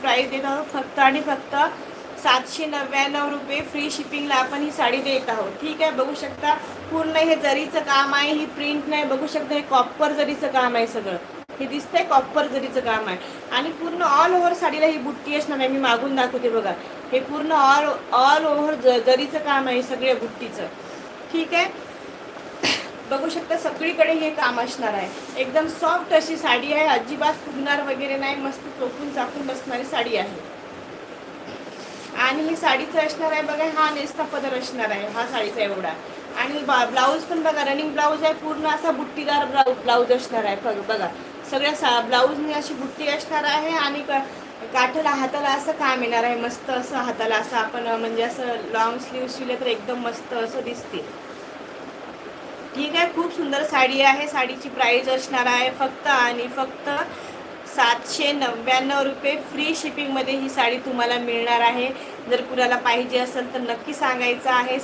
Price देत आहोत फक्त आणि फक्त 799 रुपये. फ्री शिपिंगला आपण ही साडी देत आहोत. ठीक आहे, बघू शकता पूर्ण हे जरीचं काम आहे, ही प्रिंट नाही, बघू शकता हे कॉपर जरीचं काम आहे सगळं. हे दिसतंय कॉपर जरीचं काम आहे आणि पूर्ण ऑल ओव्हर साडीला ही बुट्टी असणार आहे. मी मागून दाखवते बघा, हे पूर्ण ऑल ओव्हर जरीचं काम आहे सगळ्या बुट्टीचं. ठीक आहे, बघू शकता सगळीकडे हे काम असणार आहे. एकदम सॉफ्ट अशी साडी आहे, अजिबात फुगणार वगैरे नाही, मस्त चोपून चापून बसणारी साडी आहे. आणि ही साडीचं असणार आहे बघा, हा नेसता पदर असणार आहे हा साडीचा एवढा. आणि ब्लाऊज पण बघा रनिंग ब्लाऊज आहे, पूर्ण असा बुट्टीदार ब्लाऊज असणार आहे बघा. सगळ्या ब्लाऊजनी अशी बुट्टी असणार आहे आणि काठाला हाताला असं काम येणार आहे, मस्त असं हाताला असं आपण म्हणजे असं लॉंग स्लीव शिवले तर एकदम मस्त असं दिसते. ठीक आहे, खूप सुंदर साडी आहे. साडीची प्राईस असणार आहे फक्त आणि फक्त 799 रुपये. फ्री शिपिंगमध्ये ही साडी तुम्हाला मिळणार आहे. जर कुणाला पाहिजे असेल तर नक्की सांगायचं आहे.